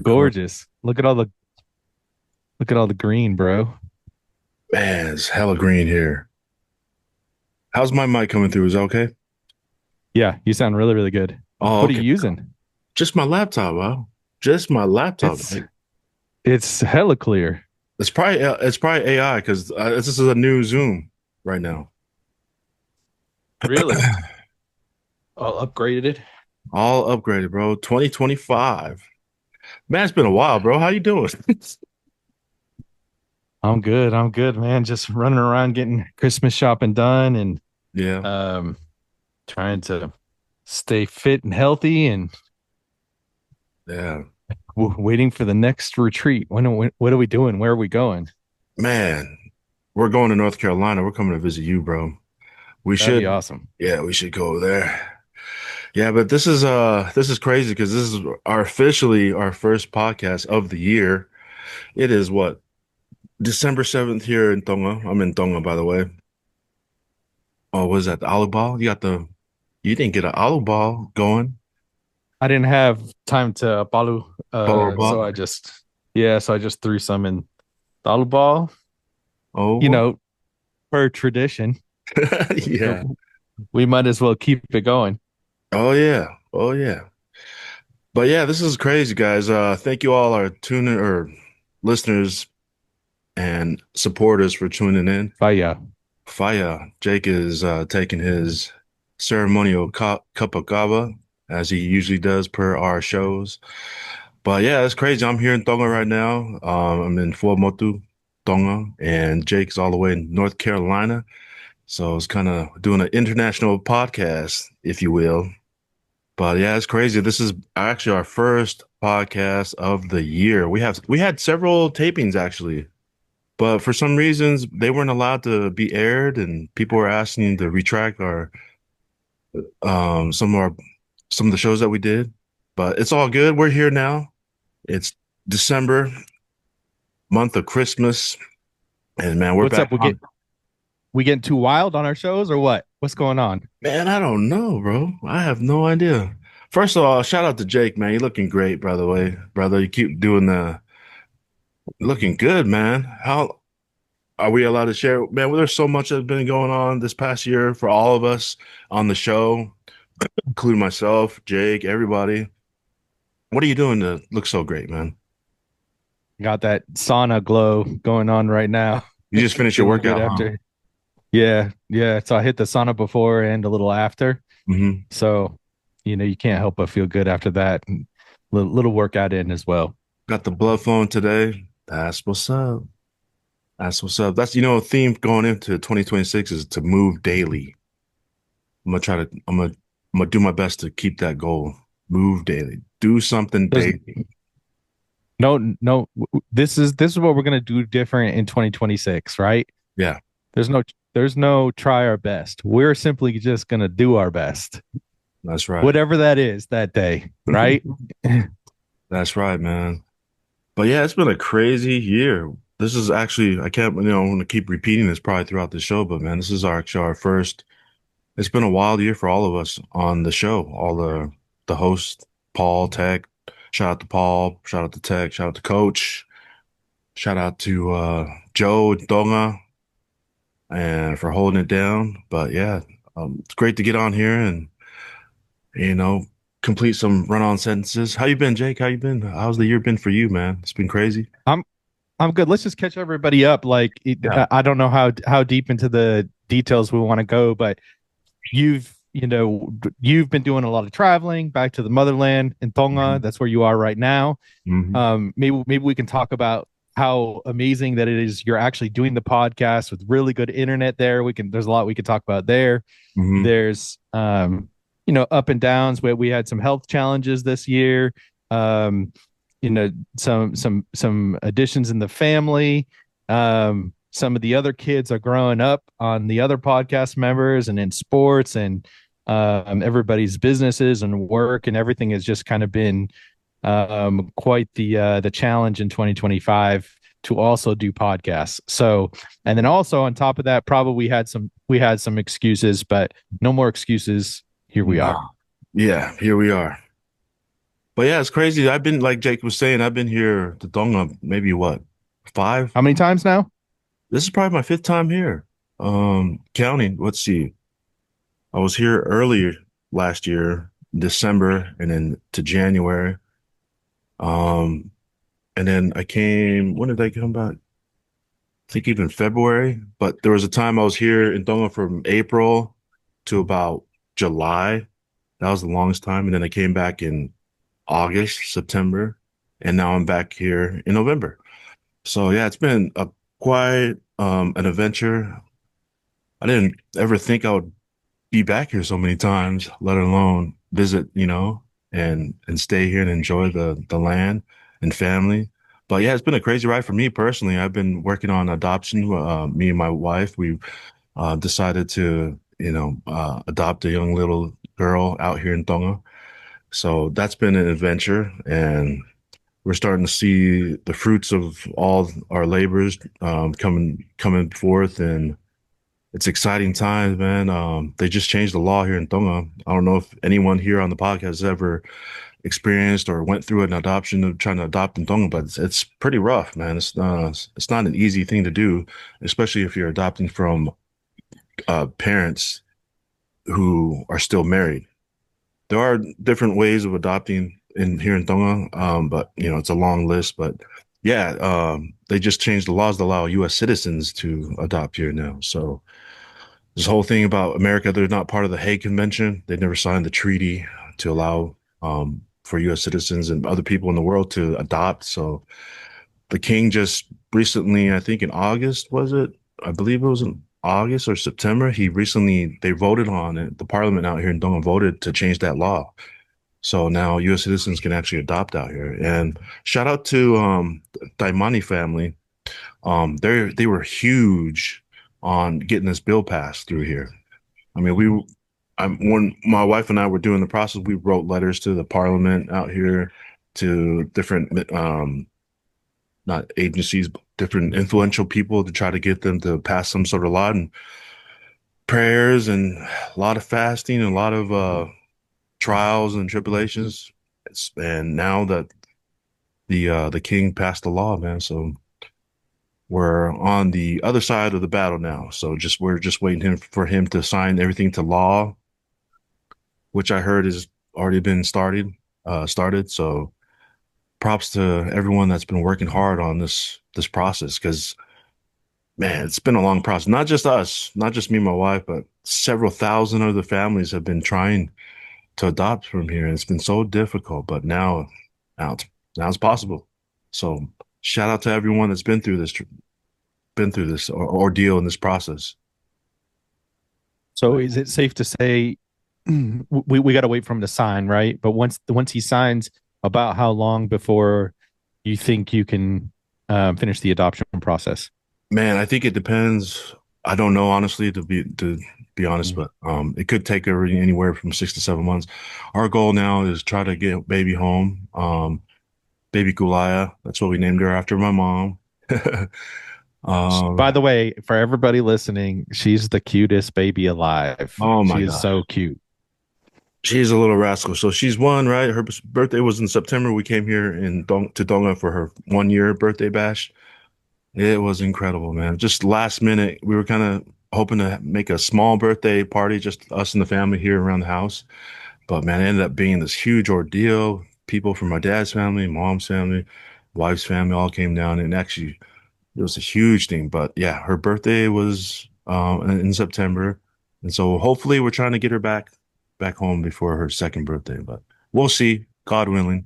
Record. gorgeous. Look at all the green, bro. Man, it's hella green here. How's my mic coming through? Is that okay? Yeah, you sound really, really good. Oh, What are you okay. using? Just my laptop, wow. Just my laptop. It's it's hella clear. It's probably AI because this is a new Zoom right now. Really? All upgraded. All upgraded, bro. 2025. Man, it's been a while, bro. How you doing? I'm good. I'm good, man. Just running around getting Christmas shopping done and Yeah, um trying to stay fit and healthy and yeah. waiting for the next retreat. What are we doing? Where are we going? Man, we're going to North Carolina. We're coming to visit you, bro. We That'd be should, awesome. yeah, we should go there. Yeah, but this is crazy because this is officially our first podcast of the year. It is what, December 7th here in Tonga. I'm in Tonga, by the way. Oh, was that the olive ball? You didn't get an olive ball going. I didn't have time to palu, Ball so ball. I just threw some in the ball. You Oh, know, per tradition, yeah. we might as well keep it going. Oh, yeah. Oh, yeah. But yeah, this is crazy, guys. Thank you all our tuner or listeners and supporters for tuning in. Fire. Faya, Jake is taking his ceremonial cup of kava as he usually does per our shows. But yeah, it's crazy. I'm here in Tonga right now. I'm in Fuamotu, Tonga, and Jake's all the way in North Carolina. So it's kind of doing an international podcast, if you will. But yeah, it's crazy. This is actually our first podcast of the year. We had several tapings actually, but for some reasons they weren't allowed to be aired, and people were asking to retract our some of the shows that we did. But it's all good. We're here now. It's December, month of Christmas, and man, we're What's back up? on. We getting too wild on our shows or what? What's going on? Man, I don't know, bro. I have no idea. First of all, shout out to Jake, man. You're looking great, by the way, brother. You keep doing the looking good, man. How are we allowed to share? Man, well, there's so much that's been going on this past year for all of us on the show, including myself, Jake, everybody. What are you doing to look so great, man? Got that sauna glow going on right now. You just finished your Feeling good workout, huh? after. Yeah, yeah. So I hit the sauna before and a little after. Hmm. So, you can't help but feel good after that. And little workout in as well. Got the blood flowing today. That's what's up. That's what's up. That's a theme going into 2026 is to move daily. I'm gonna do my best to keep that goal. Move daily. Do something There's daily. no. This is what we're gonna do different in 2026, right? Yeah, There's no there's no try our best. We're simply just gonna do our best, that's right. whatever that is that day, right? That's right, man. But yeah, it's been a crazy year. This is actually, I can't, I want to keep repeating this probably throughout the show, but man, this is actually our first. It's been a wild year for all of us on the show. All the hosts, Paul, Tech. Shout out to Paul. Shout out to Tech. Shout out to Coach. Shout out to Joe Donga and for holding it down. But yeah, it's great to get on here and you know complete some run-on sentences. How you been, Jake? How you been? How's the year been for you, man? It's been crazy. I'm I'm good. Let's just catch everybody up. Yeah. I don't know how deep into the details we want to go, but you've been doing a lot of traveling back to the motherland in Tonga. Hmm. That's where you are right now. Hmm. Maybe we can talk about how amazing that it is you're actually doing the podcast with really good internet there. There's a lot we could talk about there. Hmm. There's up and downs where we had some health challenges this year. Um, some additions in the family. Some of the other kids are growing up on the other podcast members and in sports and everybody's businesses and work and everything has just kind of been quite the challenge in 2025 to also do podcasts. So, and then also on top of that, probably we had some excuses, but no more excuses. Here we are. Nah. Yeah, here we are. But yeah, it's crazy. I've been like Jake was saying, I've been here to Tonga maybe what, five? How many times now? This is probably my fifth time here. Counting. Let's see. I was here earlier last year, December, and then to January. Um, and then I came. When did I come back? I think even February. But there was a time I was here in Tonga from April to about July. That was the longest time. And then I came back in August, September, and now I'm back here in November. So yeah, it's been a quite an adventure. I didn't ever think I would be back here so many times, let alone visit, and stay here and enjoy the land and family. But yeah, it's been a crazy ride for me personally. I've been working on adoption. Me and my wife, we decided to, adopt a young little girl out here in Tonga. So that's been an adventure, and we're starting to see the fruits of all our labors coming forth, and it's exciting times, man. They just changed the law here in Tonga. I don't know if anyone here on the podcast has ever experienced or went through an adoption of trying to adopt in Tonga, but it's pretty rough, man. It's not an easy thing to do, especially if you're adopting from parents who are still married. There are different ways of adopting in here in Tonga, but it's a long list. But yeah, they just changed the laws to allow U.S. citizens to adopt here now. So this whole thing about America, they're not part of the Hague Convention. They never signed the treaty to allow for U.S. citizens and other people in the world to adopt. So the king just recently, I think in August, was it? I believe it was in August or September. They voted on it. The parliament out here in Tonga voted to change that law. So now U.S. citizens can actually adopt out here. And shout out to the Taimani family. They were huge on getting this bill passed through here. I mean, when my wife and I were doing the process, we wrote letters to the parliament out here, to different not agencies, but different influential people to try to get them to pass some sort of law, and prayers and a lot of fasting and a lot of trials and tribulations. And now that the king passed the law, man, so we're on the other side of the battle now. So we're just waiting for him to sign everything to law, which I heard has already been started. So props to everyone that's been working hard on this process, because man, it's been a long process. Not just us, not just me and my wife, but several thousand other families have been trying to adopt from here, and it's been so difficult. But now it's now it's possible. So shout out to everyone that's been through this ordeal in this process. So is it safe to say we got to wait for him to sign, right? But once he signs, about how long before you think you can finish the adoption process? Man, I think it depends. I don't know honestly, to be honest, Mm. but it could take anywhere from 6 to 7 months. Our goal now is try to get baby home. Baby Kulaya, that's what we named her after my mom. By Um, the way, for everybody listening, she's the cutest baby alive. oh my She is gosh, so cute. she's a little rascal. So she's one, right? Her birthday was in September. We came here to Tonga for her 1 year birthday bash. It was incredible, man. Just last minute, we were kind of hoping to make a small birthday party, just us and the family here around the house. But man, it ended up being this huge ordeal. People from my dad's family, mom's family, wife's family all came down, and actually it was a huge thing. But yeah, her birthday was in September, and so hopefully we're trying to get her back home before her second birthday. But we'll see, God willing.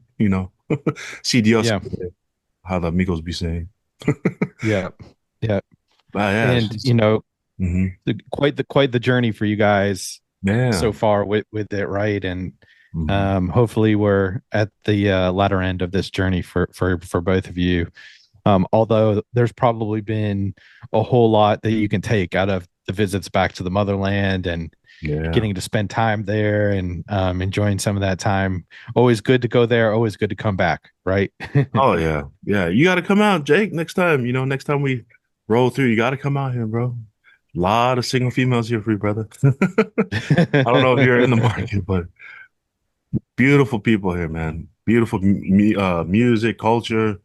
See Dios, Yeah, how the amigos be saying. yeah, yeah. But yeah, And mhm. quite the journey for you guys Yeah. so far with it, right? And Mhm. hopefully we're at the latter end of this journey for both of you. Although there's probably been a whole lot that you can take out of the visits back to the motherland and Yeah. getting to spend time there and enjoying some of that time. Always good to go there. Always good to come back, right? Oh yeah. Yeah. You got to come out, Jake, next time. Next time we roll through, you got to come out here, bro. A lot of single females here for you, brother. I don't know if you're in the market, but beautiful people here, man. beautiful music, culture,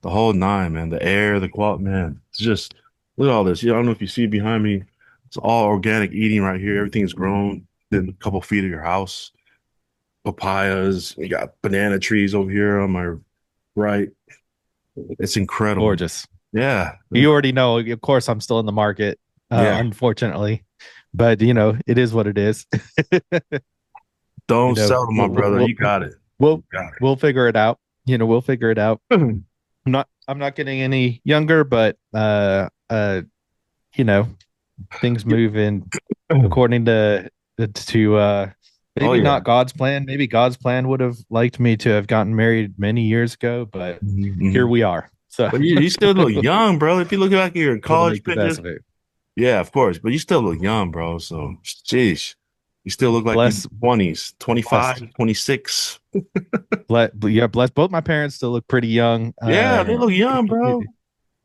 the whole nine, man. The air, the quality, man. It's just look at all this. I don't know if you see behind me. It's all organic eating right here. Everything's grown within a couple feet of your house. Papayas. You got banana trees over here on my right. It's incredible. Gorgeous. Yeah. You already know, of course, I'm still in the market, Yeah. unfortunately, but it is what it is. you Don't know, sell to my we'll, brother. we'll, You got it. You we'll, got we'll figure it out. We'll figure it out. it. I'm not getting any younger, but you know, things move in according to Oh maybe yeah. not God's plan. Maybe God's plan would have liked me to have gotten married many years ago, but here Mhm. we are. So But you still look young, bro. If you look back at your able to college make the best pictures, of it. yeah, of course. But you still look young, bro. So, jeez, you still look like in Bless, 20s, blessed, 25, 26. yeah, bless. Both my parents still look pretty young. Yeah, they look young, bro.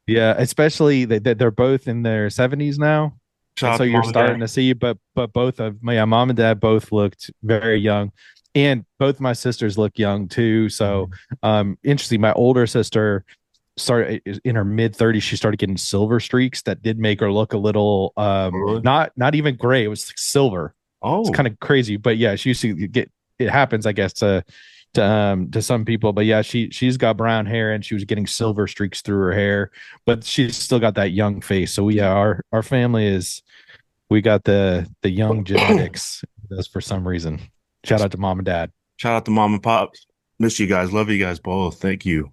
Yeah, especially they're both in their 70s now, Shout and out so to you're mom and dad. starting to see. But both of my mom and dad both looked very young, and both my sisters look young too. So, Mhm. interesting. My older sister started in her mid 30s. She started getting silver streaks that did make her look a little Really? not even gray. It was like silver. It's Oh, kind of crazy, but yeah, she used to get. It happens, I guess, to some people. But yeah, she's got brown hair and she was getting silver streaks through her hair, but she's still got that young face. So yeah, our family is we got the young genetics. That's for some reason. Shout out to mom and dad. shout out to mom and pops. Miss you guys. Love you guys both. Thank you.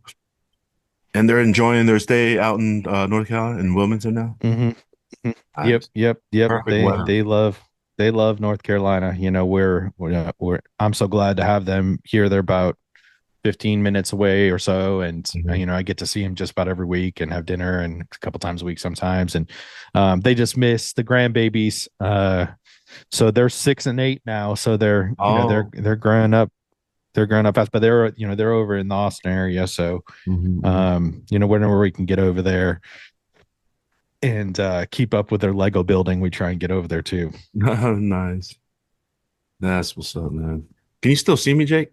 And they're enjoying their stay out in North Carolina in Wilmington now. Mm-hmm. Yep, Nice. yep, yep. Perfect They weather. they love they love North Carolina. We're I'm so glad to have them here. They're about 15 minutes away or so, and Mhm. I get to see them just about every week and have dinner and a couple times a week sometimes. And they just miss the grandbabies. So they're 6 and 8 now. So they're Oh. they're growing up. They're growing up fast, but they're over in the Austin area. So Mhm, whenever we can get over there and keep up with their Lego building, we try and get over there too. mhm. Nice. That's what's up, man. Can you still see me, Jake?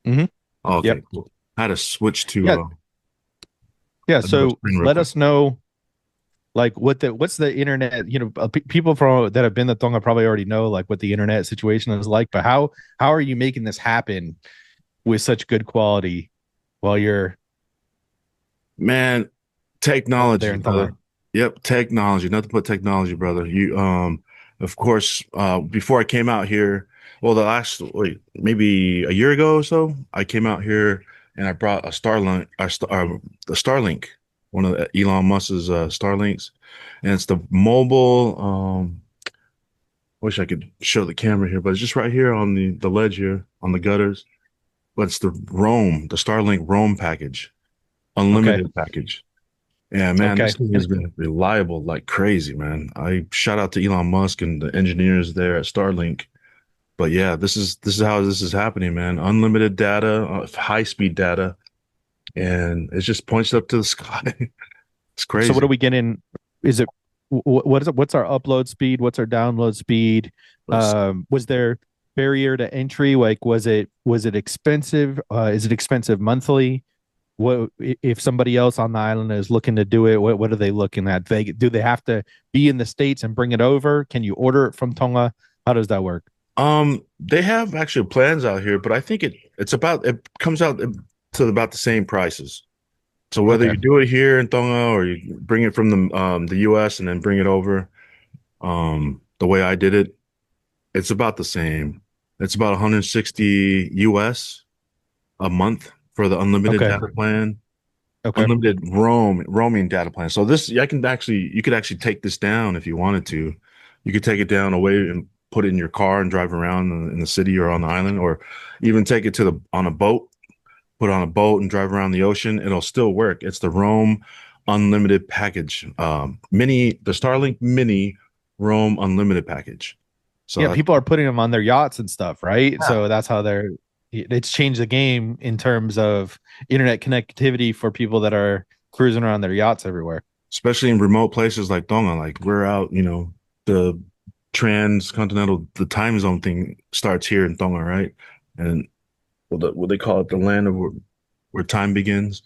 Hmm. Oh, Yep. okay, cool. I had to switch to Yeah. Yeah. another So screen real let quick. us know like what's the internet, people from that have been to Tonga probably already know like what the internet situation is like, but how are you making this happen with such good quality while you're Man, over there technology, in brother. Tonga? Yep, technology. Nothing but technology, brother. Of course, before I came out here, well, the last wait, maybe a year ago or so, I came out here and I brought a Starlink, the Starlink, one of Elon Musk's Starlinks, and it's the mobile. Wish I could show the camera here, but it's just right here on the ledge here on the gutters. But it's the Starlink Roam package, Okay. unlimited package. Yeah, man, this Okay. thing And has been reliable like crazy, man. I shout out to Elon Musk and the engineers there at Starlink. But yeah, this is how this is happening, man. Unlimited data, high speed data, and it just points up to the sky. It's so what crazy. are we getting? Is it what is it? What's our upload speed? What's our download speed? Let's Was there barrier to entry? Like, was it expensive? Is it expensive monthly? What if somebody else on the island is looking to do it? What are they looking at? Do they have to be in the States and bring it over? Can you order it from Tonga? How does that work? They have actual plans out here, but I think it comes out to about the same prices. So whether Okay. you do it here in Tonga or you bring it from the US and then bring it over, the way I did it, it's about the same. It's about 160 US a month for the unlimited Okay. data plan, Okay. unlimited roaming data plan. So you could actually take this down if you wanted to. You could take it down away and put it in your car and drive around in the city or on the island, or even take it to the on a boat, put it on a boat and drive around the ocean. It'll still work. It's the Roam Unlimited package, the Starlink Mini Roam Unlimited package. So Yeah, that's people are putting them on their yachts and stuff, right? yeah, So that's how it's changed the game in terms of internet connectivity for people that are cruising around their yachts everywhere. especially in remote places like Tonga. Like we're out, the the time zone thing starts here in Tonga, right? And what they call it, the land of where time begins.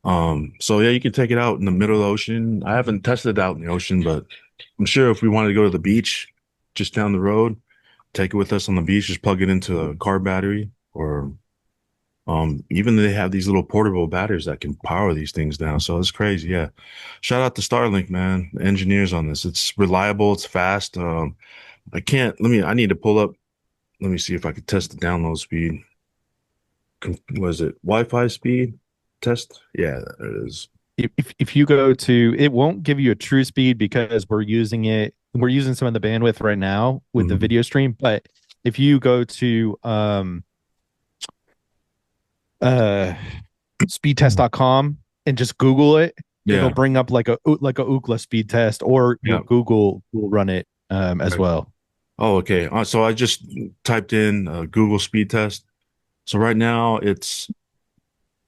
So yeah, you can take it out in the middle of the ocean. I haven't tested it out in the ocean, but I'm sure if we wanted to go to the beach just down the road, take it with us on the beach, just plug it into a car battery, or even they have these little portable batteries that can power these things now. So it's crazy. Yeah. Shout out to Starlink, man, the engineers on this. It's reliable, it's fast. I need to pull up, let me see if I could test the download speed. Was it Wi-Fi speed test? Yeah, there it is. If you go to, it won't give you a true speed because we're using some of the bandwidth right now with the Mhm. video stream. But if you go to uh speedtest.com and just Google it, it'll Yeah. bring up like a Ookla speed test, or Yeah. Google will run it as Right. well. Oh, okay. So I just typed in Google speed test. So right now it's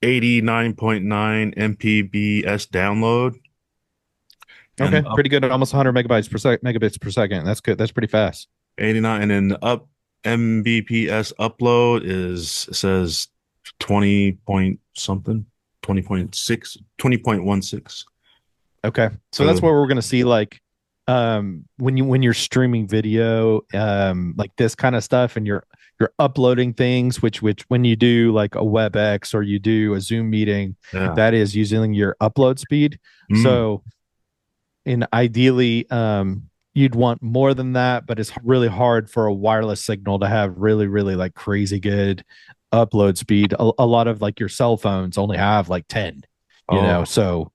89.9 Mpbs download Okay, and up pretty good. Almost 100 megabits per second. That's good. That's pretty fast. 89, and then the up Mbps upload says 20 point something, 20.6, 20.16. Okay. So For that's what the we're going to see like when you're streaming video like this kind of stuff, and you're uploading things, which when you do like a WebEx or you do a Zoom meeting, yeah. that is using your upload speed. Mm. So in ideally you'd want more than that, but it's really hard for a wireless signal to have really like crazy good upload speed. A lot of like your cell phones only have like 10, you know. Oh,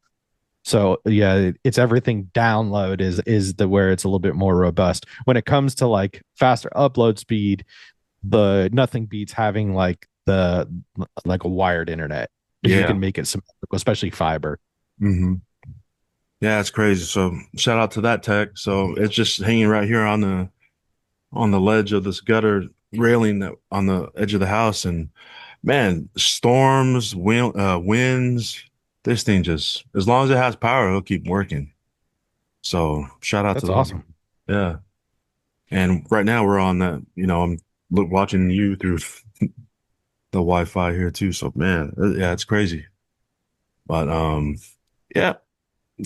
So yeah, it's everything download is the where it's a little bit more robust. When it comes to like faster upload speed, the nothing beats having like a wired internet, because you yeah. can make it symmetrical, especially fiber. Hmm. Yeah, it's crazy. So shout out to that tech. So it's just hanging right here on the ledge of this gutter railing that on the edge of the house. And man, storms, winds, this thing just, as long as it has power, it'll keep working. So shout out to That's those. awesome. Yeah. And right now we're on that, I'm watching you through the Wi-Fi here too. So man, yeah, it's crazy. But yeah,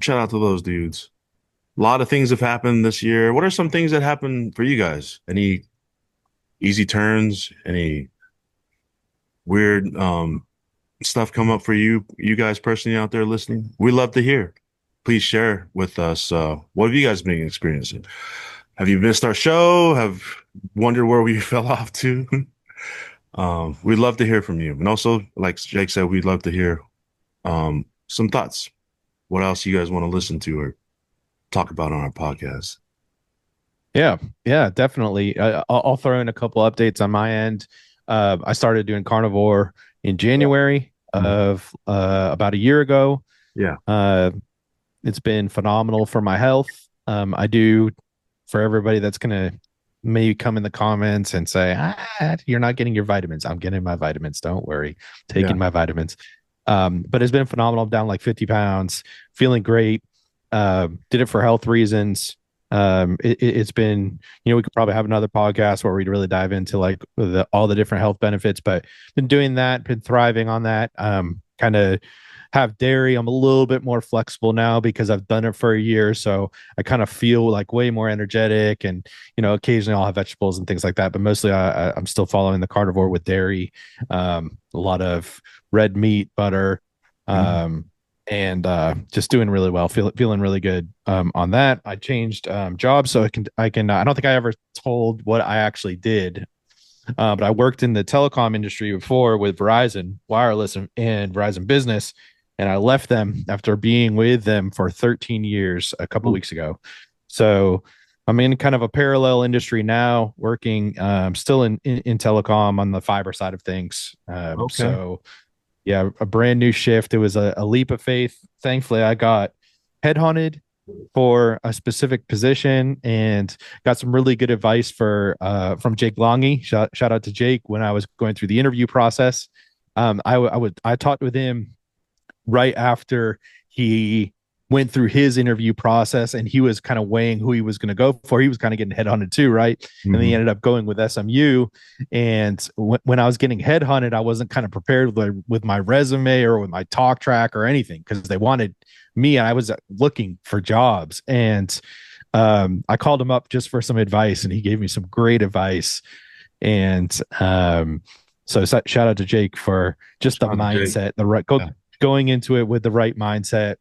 shout out to those dudes. A lot of things have happened this year. What are some things that happened for you guys? Any easy turns? Any weird stuff come up for you guys personally out there listening? We love to hear. Please share with us. What have you guys been experiencing? Have you missed our show? Have wondered where we fell off to? We'd love to hear from you. And also, like Jake said, we'd love to hear some thoughts. What else you guys want to listen to or talk about on our podcast? Yeah, yeah, definitely. I'll throw in a couple updates on my end. I started doing carnivore in January Mhm. of about a year ago. Yeah, Uh, it's been phenomenal for my health. I do, for everybody that's gonna maybe come in the comments and say, you're not getting your vitamins. I'm getting my vitamins. Don't worry, yeah, taking my vitamins. But it's been phenomenal. I'm down like 50 pounds, feeling great. Did it for health reasons. It's been, we could probably have another podcast where we'd really dive into like all the different health benefits, but been doing that, been thriving on that. Kind of have dairy. I'm a little bit more flexible now because I've done it for a year. So I kind of feel like way more energetic, and, occasionally I'll have vegetables and things like that, but mostly I'm still following the carnivore with dairy, a lot of red meat, butter, mhm. um, and just doing really well, feeling really good on that. I changed jobs, so I can I don't think I ever told what I actually did, but I worked in the telecom industry before with Verizon Wireless and Verizon Business, and I left them after being with them for 13 years a couple Ooh, weeks ago. So I'm in kind of a parallel industry now, working still in telecom on the fiber side of things. okay. So yeah, a brand new shift. It was a leap of faith. Thankfully, I got headhunted for a specific position and got some really good advice for from Jake Longy. Shout out to Jake when I was going through the interview process. I talked with him right after he went through his interview process, and he was kind of weighing who he was going to go for. He was kind of getting headhunted too, right? And then he Hmm. ended up going with SMU. And when I was getting headhunted, I wasn't kind of prepared with my resume or with my talk track or anything, because they wanted me, and I was looking for jobs. And I called him up just for some advice, and he gave me some great advice. And so shout out to Jake for just the Shout out to Jake. mindset, Yeah. going into it with the right mindset.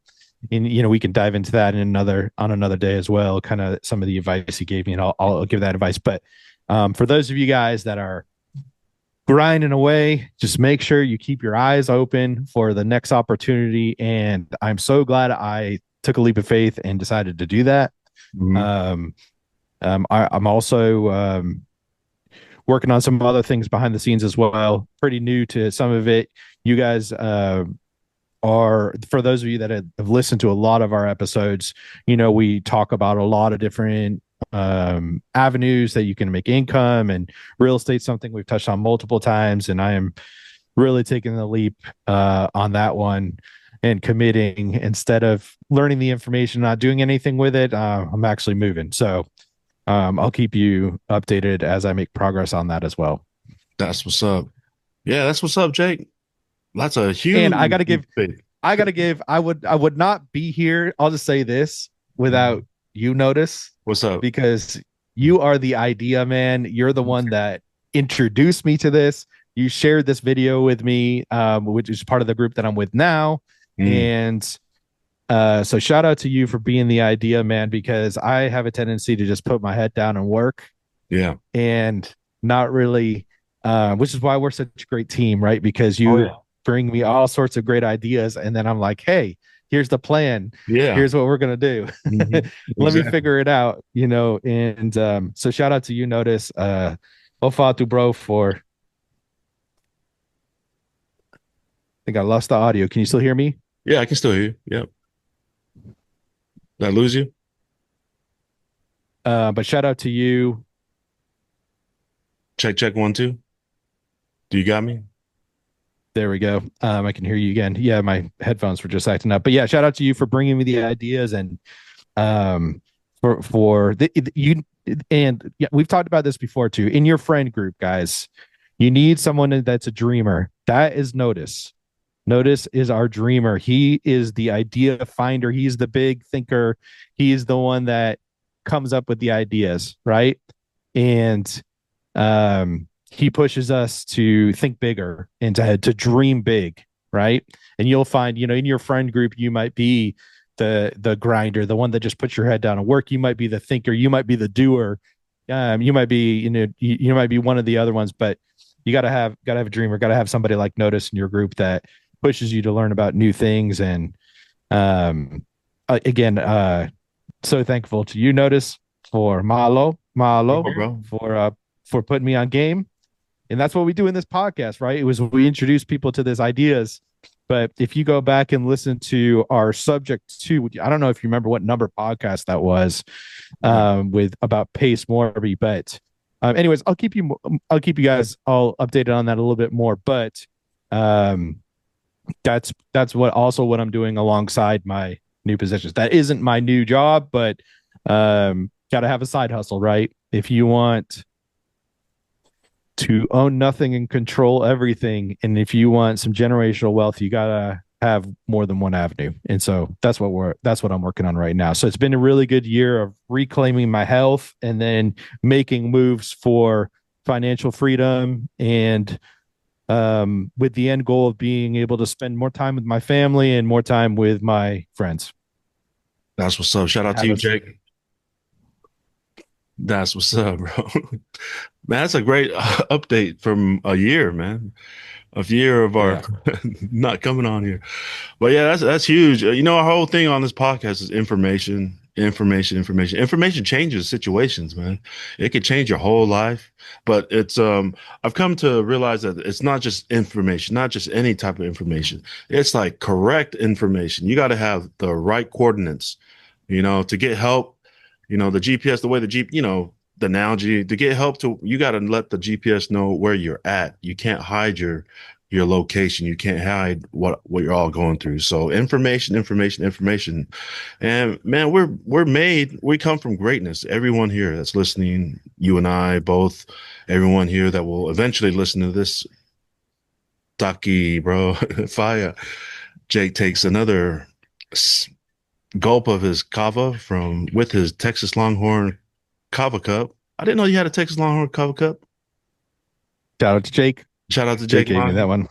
And we can dive into that in another day as well, kind of some of the advice he gave me, and I'll give that advice. But for those of you guys that are grinding away, just make sure you keep your eyes open for the next opportunity. And I'm so glad I took a leap of faith and decided to do that. Hmm. um, I'm also working on some other things behind the scenes as well. Pretty new to some of it. You guys are, for those of you that have listened to a lot of our episodes, we talk about a lot of different avenues that you can make income, and real estate, something we've touched on multiple times. And I am really taking the leap on that one and committing, instead of learning the information, not doing anything with it. I'm actually moving. So I'll keep you updated as I make progress on that as well. That's what's up. Yeah, that's what's up, Jake. That's a And huge thing. I would not be here. I'll just say this without Mhm. you, Notice, What's up? because you are the idea man. You're the one that introduced me to this. You shared this video with me, which is part of the group that I'm with now. Mm, And so shout out to you for being the idea man, because I have a tendency to just put my head down and work, yeah. and not really, which is why we're such a great team, right? Because Oh you yeah. bring me all sorts of great ideas, and then I'm like, hey, here's the plan. Yeah. Here's what we're gonna do. Hmm. Let me Exactly. figure it out, And so shout out to you, Notice. Ofatu, bro, for, I think I lost the audio. Can you still hear me? Yeah, I can still hear you. Yep. Did I lose you? But shout out to you. Check, check, one, two. Do you got me? There we go. I can hear you again. Yeah, my headphones were just acting up. But yeah, shout out to you for bringing me the ideas, and um you. And yeah, we've talked about this before too. In your friend group, guys, you need someone that's a dreamer. That is Notice. Notice is our dreamer. He is the idea finder. He's the big thinker. He's the one that comes up with the ideas, right? And he pushes us to think bigger and to dream big, right? And you'll find, in your friend group, you might be the grinder, the one that just puts your head down and work. You might be the thinker. You might be the doer. You might be, you might be one of the other ones, but you gotta have a dreamer. Gotta have somebody like Notice in your group that pushes you to learn about new things. And um, again, so thankful to you, Notice, for Malo, Oh, bro. for putting me on game. And that's what we do in this podcast, right? It was, we introduce people to these ideas. But if you go back and listen to our subject two, I don't know if you remember what number podcast that was, Yeah. with about Pace Morby. But anyways, I'll keep you guys all updated on that a little bit more. But um, that's what I'm doing alongside my new positions. That isn't my new job, but got to have a side hustle, right? If you want to own nothing and control everything, and if you want some generational wealth, you gotta have more than one avenue. And so that's what I'm working on right now. So it's been a really good year of reclaiming my health, and then making moves for financial freedom, and with the end goal of being able to spend more time with my family and more time with my friends. That's what's up. Shout out to Have you, us. Jake. That's what's up, bro. Man, that's a great update from a year, man. A year of our Yeah. not coming on here. But yeah, that's huge. Our whole thing on this podcast is information, information, information. Information changes situations, man. It could change your whole life. But I've come to realize that it's not just information, not just any type of information. It's like correct information. You got to have the right coordinates, to get help. The GPS, the way the analogy to get help, you got to let the GPS know where you're at. You can't hide your your location. You can't hide what you're all going through. So information, information, information. And man, we come from greatness. Everyone here that's listening, you and I both, everyone here that will eventually listen to this, Taki, bro, fire. Jake takes another gulp of his kava from with his Texas Longhorn kava cup. I didn't know you had a Texas Longhorn kava cup. Shout out to Jake. Shout out to Jake Jake gave me Long. that one.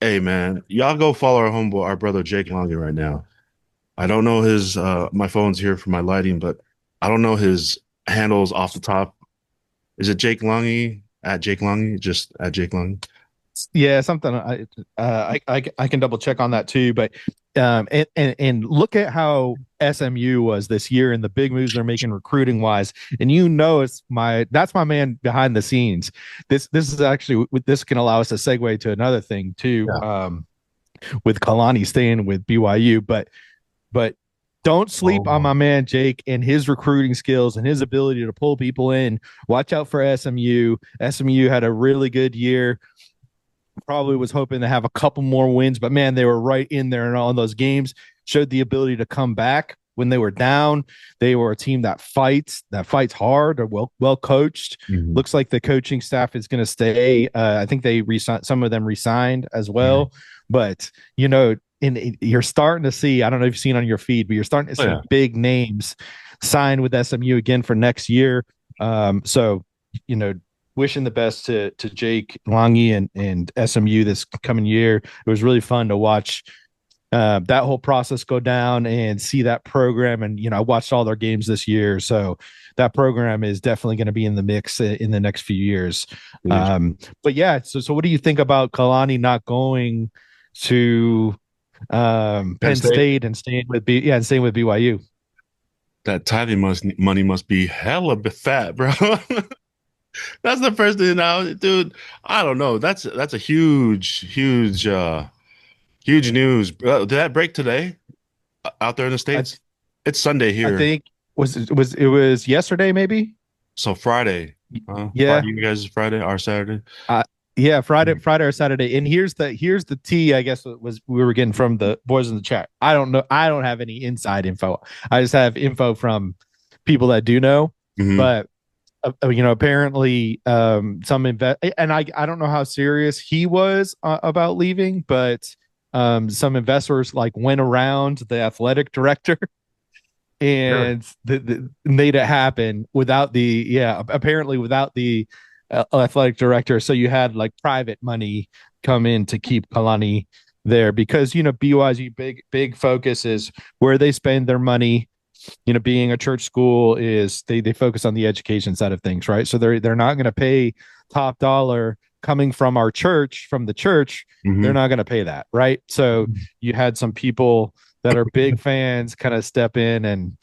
Hey man, y'all go follow our homeboy, our brother Jake Longy right now. I don't know his my phone's here for my lighting, but I don't know his handles off the top. Is it Jake Longy at Jake Longy? Just at Jake Longy? Yeah, something I can double check on that too. But and look at how SMU was this year and the big moves they're making recruiting wise. And that's my man behind the scenes. This is actually this can allow us to segue to another thing too. Yeah. With Kalani staying with BYU, but don't sleep on Oh. my man Jake and his recruiting skills and his ability to pull people in. Watch out for SMU. SMU had a really good year. Probably was hoping to have a couple more wins, but man, they were right in there in all those games. Showed the ability to come back when they were down. They were a team that fights hard, or well coached. Mhm. Looks like the coaching staff is going to stay. I think they resigned, some of them resigned as Mhm. well. But you're starting to see. I don't know if you've seen on your feed, but you're starting to Oh, see yeah. big names sign with SMU again for next year. So you know, wishing the best to Jake Longy and SMU this coming year. It was really fun to watch that whole process go down and see that program. And I watched all their games this year, so that program is definitely going to be in the mix in the next few years. Huge. But yeah, so what do you think about Kalani not going to Penn Penn State. State and staying with BYU? That tithing money must be hella fat, bro. That's the first thing now, dude. I don't know. That's a huge news. Did that break today out there in the I States? It's Sunday I here. think it was yesterday maybe. So Friday. Yeah. Friday, you guys is Friday, our Saturday. Uh, yeah, Friday, Mhm. Friday or Saturday. And here's the tea. I guess was we were getting from the boys in the chat. I don't know. I don't have any inside info. I just have info from people that do know. Mhm. But apparently, some invest and I don't know how serious he was about leaving, but some investors like went around the athletic director Really? and made it happen without apparently without the athletic director. So you had like private money come in to keep Kalani there because BYU big focus is where they spend their money. Being a church school is they focus on the education side of things, right? So they're not going to pay top dollar coming from our church, from the church. They're Hmm. not going to pay that, right? So you had some people that are big fans kind of step in and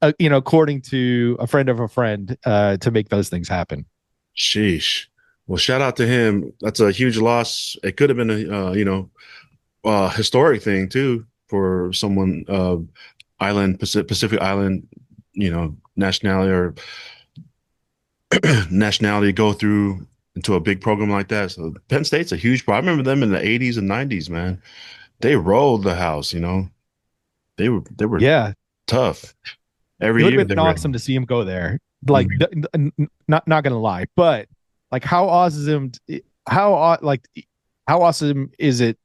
according to a friend of a friend, to make those things happen. Sheesh. Well, shout out to him. That's a huge loss. It could have been a historic thing too for someone island Pacific Island, nationality or nationality go through into a big program like that. So Penn State's a huge problem. I remember them in the 80s and 90s, man. They rolled the house. They were Yeah, tough. it Every would year have they been were. awesome to see him go there. Like, Mhm. not gonna lie, but like, how like how awesome is it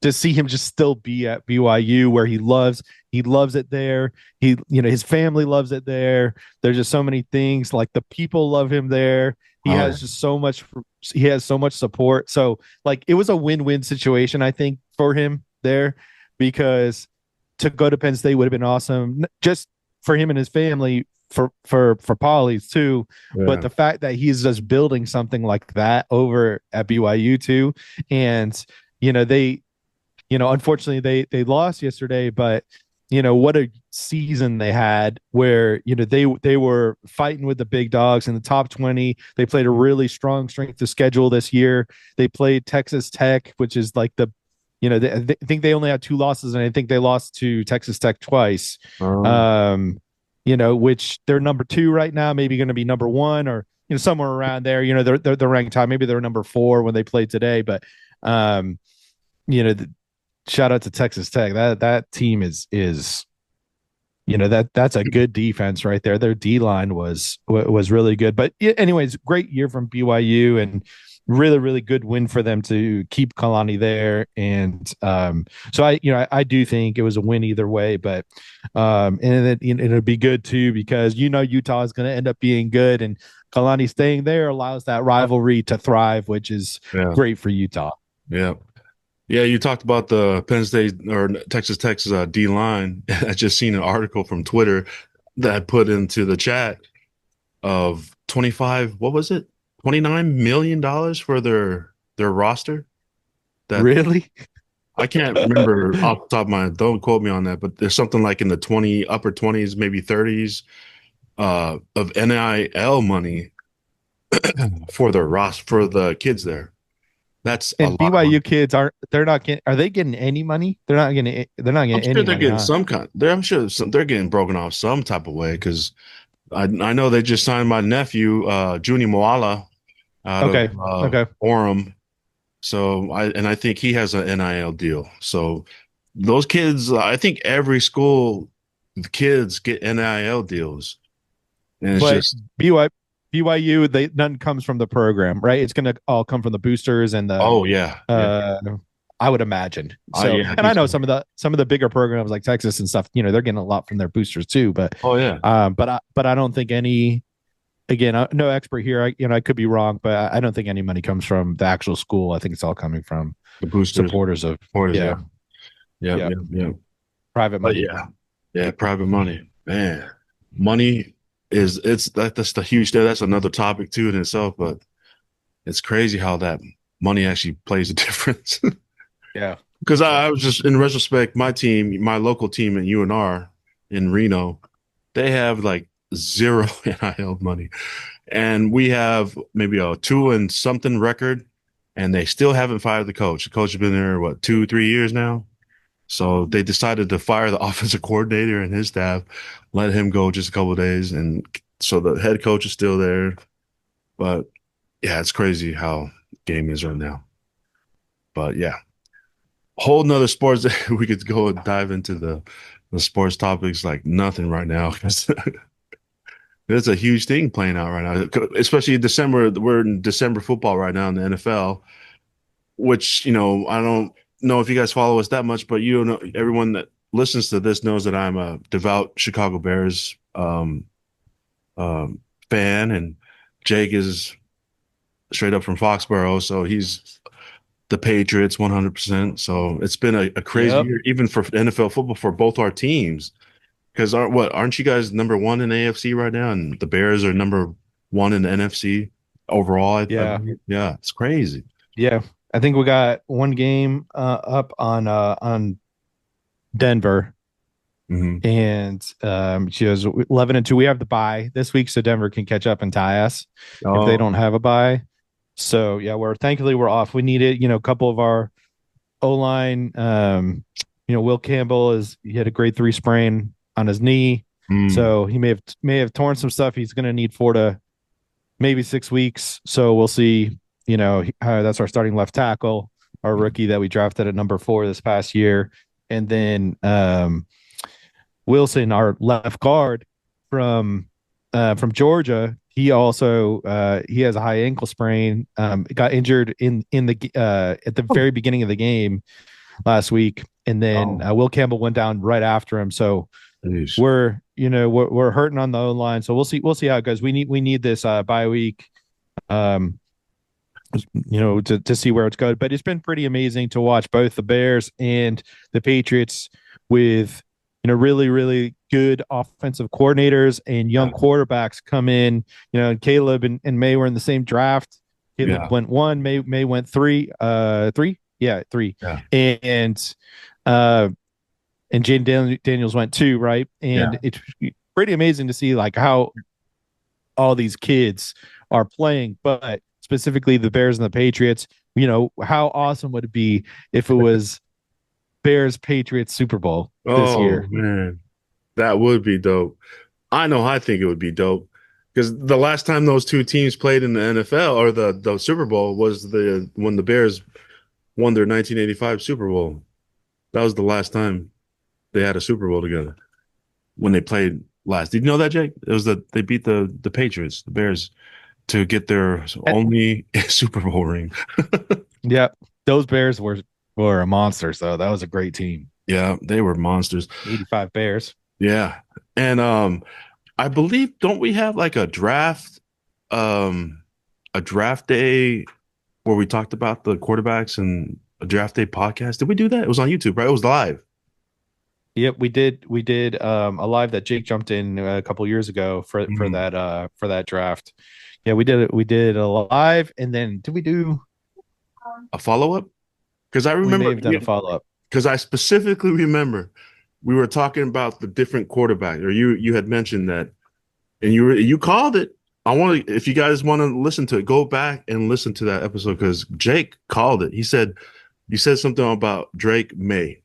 to see him just still be at BYU where he loves it there. His family loves it there. There's just so many things like the people love him there. He Oh, yeah. has just so much he has so much support. So like it was a win-win situation I think for him there because to go to Penn State would have been awesome just for him and his family for Polly's too, but Yeah. the fact that he's just building something like that over at BYU too, and they unfortunately they lost yesterday, but what a season they had where they were fighting with the big dogs in the top 20. They played a really strong strength of schedule this year. They played Texas Tech, which is like they think they only had two losses, and I think they lost to Texas Tech twice. Um, Which they're number two right now, maybe going to be number one, or somewhere around there. They're ranked high. Maybe they're number 4 when they played today, but um, the, shout out to Texas Tech. That team is that's a good defense right there. Their D line was really good. But anyways, great year from BYU and really really good win for them to keep Kalani there. And so I do think it was a win either way. But and it'll be good too because Utah is going to end up being good and Kalani staying there allows that rivalry to thrive, which is Yeah, great for Utah. yeah. Yeah, you talked about the Penn State or Texas Tech's D line. I just seen an article from Twitter that I put into the chat of 25, what was it? $29 million for their roster. That Really? I can't remember off the top of my head. Don't quote me on that, but there's something like in the 20 upper 20s, maybe 30s of NIL money for the for the kids there. That's a And lot of money. BYU kids they're not getting are they getting any money? They're not getting I'm sure any they're money, getting huh? some kind. I'm sure they're getting broken off some type of way because I know they just signed my nephew, Junie Moala, out of Okay. Okay. Orem. So I think he has an NIL deal. So those kids, I think every school, the kids get NIL deals, and it's But just BYU, they none comes from the program, right? It's gonna all come from the boosters and the oh yeah, yeah, uh I would imagine. So, yeah, and I he's know some of the bigger programs like Texas and stuff, they're getting a lot from their boosters too. But oh yeah, but I don't think any again, no expert here. I could be wrong, but I don't think any money comes from the actual school. I think it's all coming from the boosters, supporters of supporters, yeah, yeah, yeah, yeah, yeah, yeah. private But money. yeah, yeah, private money, man, money is that's the huge thing. That's another topic too in itself, but it's crazy how that money actually plays a difference. Yeah. Because Yeah. I was just in retrospect, my team, my local team at UNR in Reno, they have like zero NIL money. And we have maybe a 2 and something record, and they still haven't fired the coach. The coach has been there, what, 2, 3 years now? So they decided to fire the offensive coordinator and his staff, let him go just a couple of days. And so the head coach is still there. But yeah, it's crazy how the game is right now. But yeah, whole nother sports. We could go and dive into the sports topics like nothing right now because there's a huge thing playing out right now, especially in December. We're in December football right now in the NFL, which I don't know if you guys follow us that much, but everyone that listens to this knows that I'm a devout Chicago Bears um, fan, and Jake is straight up from Foxborough, so he's the Patriots 100%. So it's been a crazy Yep. year, even for NFL football for both our teams. Because aren't you guys number one in AFC right now, and the Bears are number one in the NFC overall? I Yeah. believe. Yeah, it's crazy. Yeah. I think we got one game up on Denver, Hmm. and she was 11-2. We have the bye this week, so Denver can catch up and tie us if they Oh, don't have a bye. So yeah, we're off. We needed, a couple of our O line. Will Campbell he had a grade 3 sprain on his knee, mm, so he may have torn some stuff. He's going to need 4 to maybe 6 weeks. So we'll see. That's our starting left tackle, our rookie that we drafted at number 4 this past year, and then Wilson, our left guard from Georgia. He also he has a high ankle sprain. Got injured in the at the very beginning of the game last week, and then oh, Will Campbell went down right after him. So geez. we're hurting on the O line. So we'll see how it goes. We need this bye week, um, to see where it's going. But it's been pretty amazing to watch both the Bears and the Patriots with really really good offensive coordinators and young Yeah, quarterbacks come in. Caleb and May were in the same draft. Caleb yeah, went 1, May went 3, 3, yeah, 3, yeah, and uh and Jaden Daniels went 2, right? yeah. And it's pretty amazing to see like how all these kids are playing, but specifically the Bears and the Patriots. How awesome would it be if it was Bears Patriots Super Bowl this Oh year? man, that would be dope. I know I think it would be dope Because the last time those two teams played in the NFL or the Super Bowl was the when the Bears won their 1985 Super Bowl. That was the last time they had a Super Bowl together when they played last. Did you know that, Jake? It was they beat the Patriots, the Bears, to get their only Super Bowl ring. Yeah, those Bears were a monster. So that was a great team. Yeah, they were monsters. 85 Bears. Yeah. And I believe don't we have like um a draft day where we talked about the quarterbacks and a draft day podcast? Did we do that? It was on YouTube, right? It was live. Yep, we did. We did a live that Jake jumped in a couple years ago Mhm. for that draft. Yeah, we did it. We did a live, and then did we do? A follow-up? Because I We may remember, have done a follow up. because I specifically remember we were talking about the different quarterback, or you had mentioned that, and you called it. I want to, if you guys want to listen to it, go back and listen to that episode because Jake called it. He said you said something about Drake May.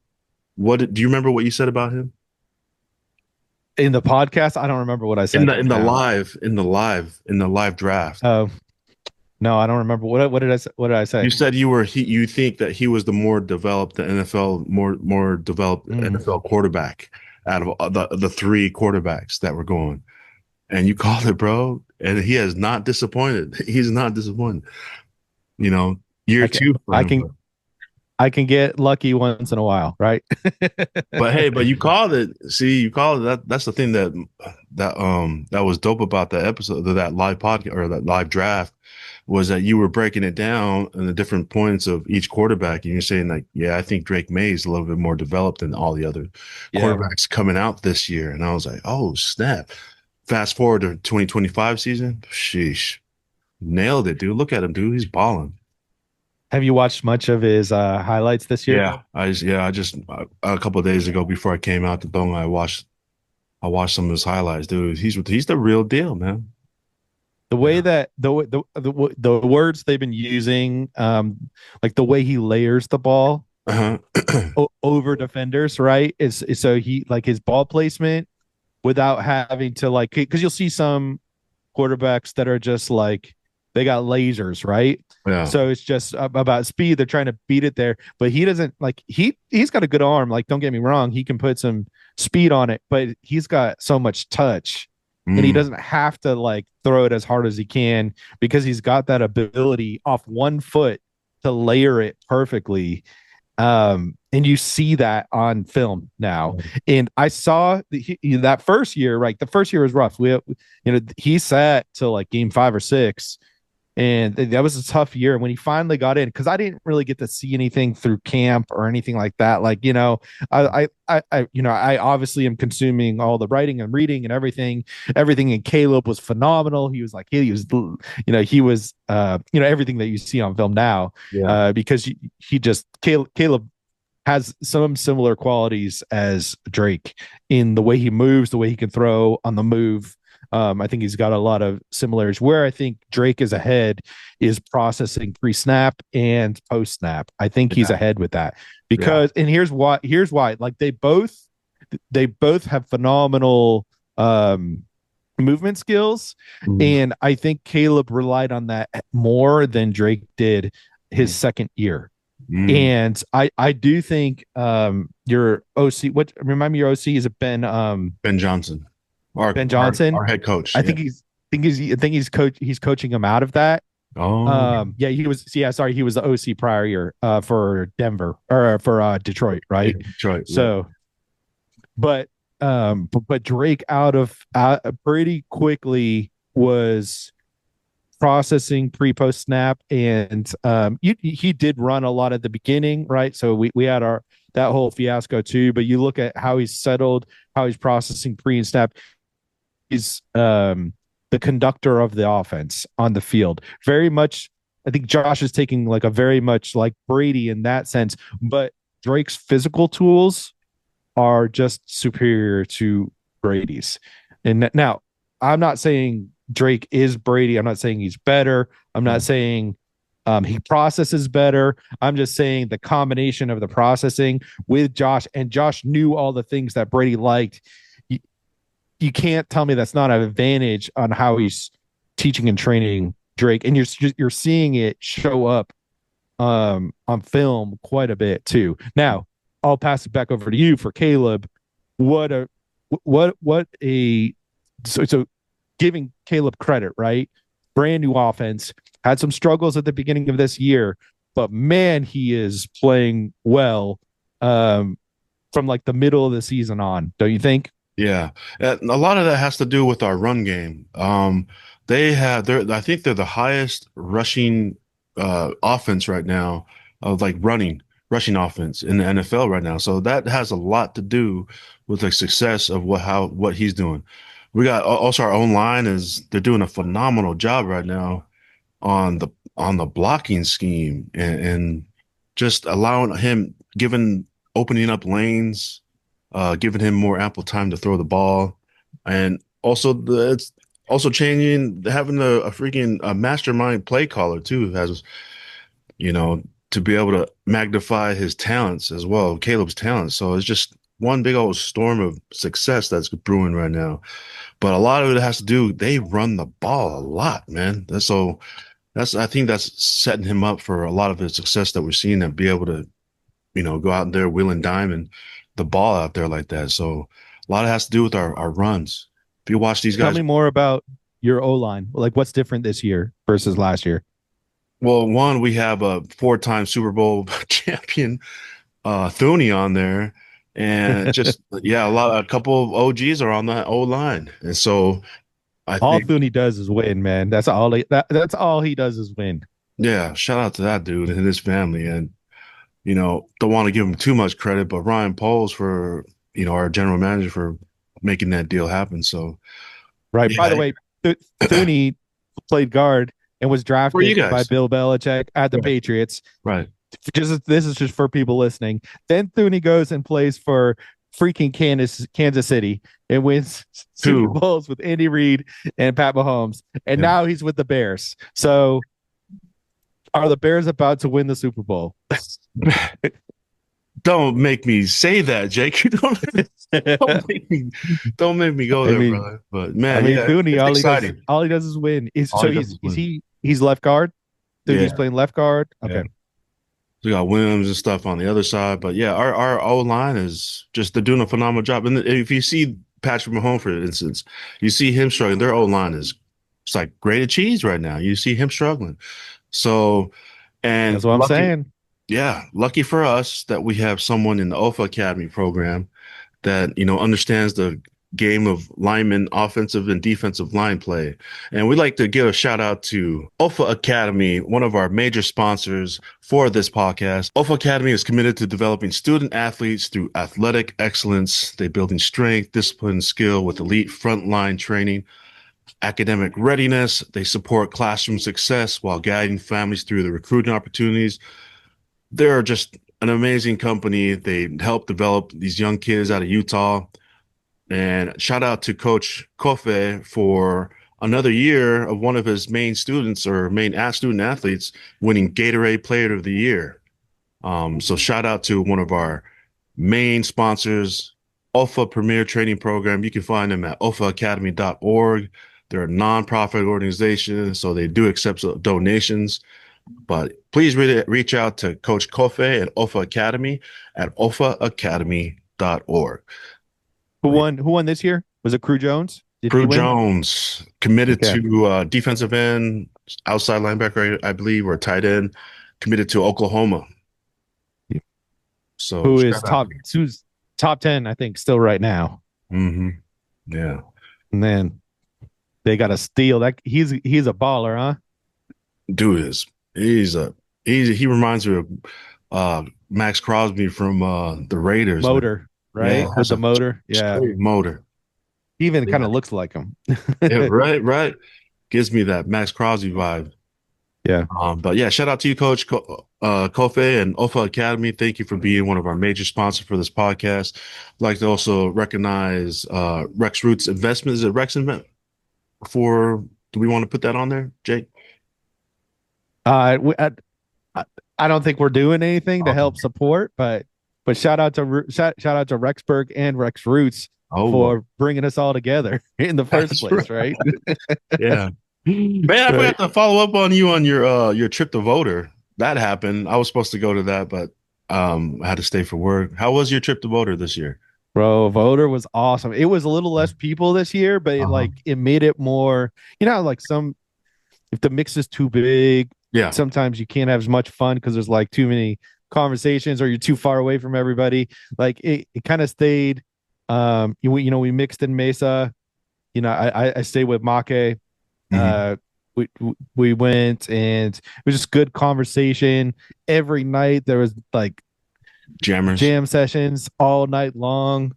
Do you remember what you said about him In the podcast, I don't remember what I in said now. the live draft? Oh, no, I don't remember what did I say? What did I say? You said you think that he was the more developed, the NFL more developed Mm. NFL quarterback out of the three quarterbacks that were going, and you called it, bro. And he has not disappointed. He's not disappointed. You know, year I can two for I him. can I can get lucky once in a while, right? But hey, but you called it. See, you called it. That's the thing that was dope about that episode, that live podcast or that live draft, was that you were breaking it down and the different points of each quarterback, and you're saying like, yeah, I think Drake May is a little bit more developed than all the other Yeah. quarterbacks coming out this year. And I was like, oh snap! Fast forward to 2025 season, sheesh, nailed it, dude. Look at him, dude. He's balling. Have you watched much of his highlights this year? I just a couple of days ago before I came out to Dome, I watched some of his highlights, dude. He's the real deal, man. The way Yeah. that the words they've been using, like the way he layers the ball Uh-huh. over defenders, right? Is so he like his ball placement without having to like because you'll see some quarterbacks that are just like they got lasers, right? Yeah. So it's just about speed. They're trying to beat it there, but he doesn't like he's got a good arm. Like don't get me wrong, he can put some speed on it, but he's got so much touch, and he Mm. doesn't have to like throw it as hard as he can because he's got that ability off one foot to layer it perfectly, and you see that on film now. And I saw that first year, right? The first year was rough. He sat till like game 5 or 6, and that was a tough year when he finally got in because I didn't really get to see anything through camp or anything like that. Like, I obviously am consuming all the writing and reading and everything. And Caleb was phenomenal. He was everything that you see on film now, Yeah. because Caleb has some similar qualities as Drake in the way he moves, the way he can throw on the move. I think he's got a lot of similarities. Where I think Drake is ahead is processing pre-snap and post-snap. I think he's Yeah. ahead with that Yeah. because, and here's why. Like they both have phenomenal movement skills, Mm. and I think Caleb relied on that more than Drake did his Mm. second year. Mm. And I do think your OC, what remind me your OC, is it Ben Johnson, Ben Johnson? our head coach. I Yeah. think he's coaching him out of that. Oh, Yeah, he was the OC prior year for Denver or for Detroit, yeah, right? Detroit. Yeah. So but Drake out pretty quickly was processing pre-post snap, and he did run a lot at the beginning, right? So we had our that whole fiasco too, but you look at how he's settled, how he's processing pre and snap. He's the conductor of the offense on the field. Very much, I think Josh is taking like a very much like Brady in that sense, but Drake's physical tools are just superior to Brady's. And now, I'm not saying Drake is Brady. I'm not saying he's better. I'm not saying he processes better. I'm just saying the combination of the processing with Josh, and Josh knew all the things that Brady liked. you can't tell me that's not an advantage on how he's teaching and training Drake, and you're seeing it show up on film quite a bit too. Now, I'll pass it back over to you for Caleb. What a what a so giving Caleb credit, right? Brand new offense, had some struggles at the beginning of this year, but man, he is playing well from like the middle of the season on. Don't you think? Yeah, a lot of that has to do with our run game. They have I think they're the highest rushing offense right now of like rushing offense in the NFL right now. So that has a lot to do with the success of what he's doing. We got also our own line is they're doing a phenomenal job right now on the blocking scheme and just allowing him giving opening up lanes, giving him more ample time to throw the ball, and also it's also changing having a freaking mastermind play caller too has to be able to magnify his talents as well, Caleb's talents. So it's just one big old storm of success that's brewing right now. But a lot of it has to do they run the ball a lot, man. That's I think that's setting him up for a lot of the success that we're seeing and be able to, go out there wheel and dime and the ball out there like that. So a lot of it has to do with our runs. If you watch these Tell guys, me more about your O line. Like, what's different this year versus last year? well, one, we have a four-time Super Bowl champion, Thuney on there. And just yeah, a couple of OGs are on that O line. And so I All think Thuney does is win, man. That's all he does is win. yeah, shout out to that dude and his family. And don't want to give him too much credit, but Ryan Poles for, our general manager for making that deal happen. So, Right. By yeah, the way, Thuney played guard and was for you drafted by guys. Bill Belichick at the Right. Patriots. Right. Just this is just for people listening. Then Thuney goes and plays for freaking Kansas City and wins Super Two. Bowls with Andy Reid and Pat Mahomes. And Yeah. now he's with the Bears. So are the Bears about to win the Super Bowl? Don't make me say that, Jake. You don't don't make me go I there, mean, brother. But man, yeah, Thuney, it's exciting. all he does is win. All So he does is win. he's left guard. Thuney's Yeah, playing left guard. yeah. Okay. We got Williams and stuff on the other side, but yeah, our O line is just they're doing a phenomenal job. And if you see Patrick Mahomes, for instance, you see him struggling. Their O line is it's like grated cheese right now. You see him struggling. So, That's and what I'm lucky, saying. yeah, lucky for us that we have someone in the Alpha Academy program that understands the game of lineman offensive and defensive line play. And we'd like to give a shout out to Alpha Academy, one of our major sponsors for this podcast. Alpha Academy is committed to developing student athletes through athletic excellence. They building strength, discipline, and skill with elite frontline training, academic readiness. They support classroom success while guiding families through the recruiting opportunities. They're just an amazing company. They help develop these young kids out of Utah. And shout out to Coach Kofe for another year of one of his main students or main student athletes winning Gatorade Player of the Year. So shout out to one of our main sponsors, Alpha Premier Training Program. You can find them at alphaacademy.org. They're a nonprofit organization, so they do accept donations. But please reach out to Coach Kofe at Alpha Academy at alphaacademy.org. Who won this year? Was it Crew Jones? Did he Crew win? Jones committed Okay. to defensive end, outside linebacker, I believe, or tight end, committed to Oklahoma. So Who is shout out. who's top 10, I think, still right now. Hmm. Yeah, And then they got to steal that. He's a baller, huh? dude he reminds me of Max Crosby from the Raiders, man. Motor, Yeah, right? With has the a motor. Yeah. straight motor. He even kind Yeah, of looks like him. yeah, right, right. Gives me that Max Crosby vibe. Yeah. But yeah, shout out to you, Coach Kofe and Alpha Academy. Thank you for being one of our major sponsors for this podcast. I'd like to also recognize Rex Roots Investment. Is it Rex Invent? Do we want to put that on there, Jake? Uh, we, I, I don't think we're doing anything to Okay. help support, but shout out to Rexburg and Rex Roots. Oh, well, for bringing us all together in the first that's right. place, right? Yeah. Man, I forgot Right. to follow up on you on your trip to Voter. That happened. I was supposed to go to that, but I had to stay for work. How was your trip to Voter this year? Bro, voter was awesome. It was a little less people this year, but Uh-huh. it made it more, like some if the mix is too big, Yeah. sometimes you can't have as much fun because there's like too many conversations or you're too far away from everybody. Like it kind of stayed. We mixed in Mesa. I stayed with Make. Hmm. Uh, we went and it was just good conversation every night. There was like Jammers. jam sessions all night long.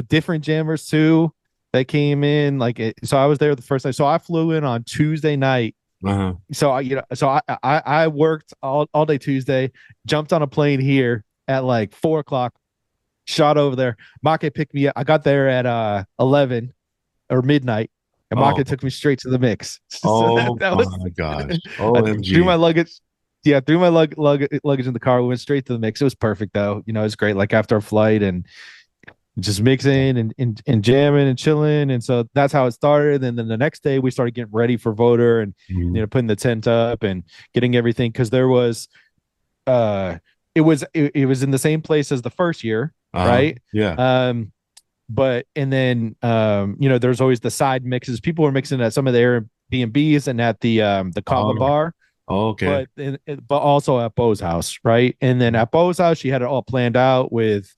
Different jammers too that came in. So I was there the first night. So I flew in on Tuesday night. Uh-huh. So I worked all day Tuesday, jumped on a plane here at like 4 o'clock, shot over there. Make picked me up. I got there at 11 or midnight, and Make Oh, took me straight to the mix. So oh that was my gosh. I threw OMG. my luggage. Yeah, threw my luggage in the car. We went straight to the mix. It was perfect though. It was great. Like after a flight and just mixing and jamming and chilling. And so that's how it started. And then the next day we started getting ready for voter and Mhm. putting the tent up and getting everything because there was it was in the same place as the first year, Uh-huh. right? Yeah. Um but and then there's always the side mixes. People were mixing at some of the Airbnbs and at the Kava Oh, bar, okay. but also at Bo's house, right? And then at Bo's house, she had it all planned out with,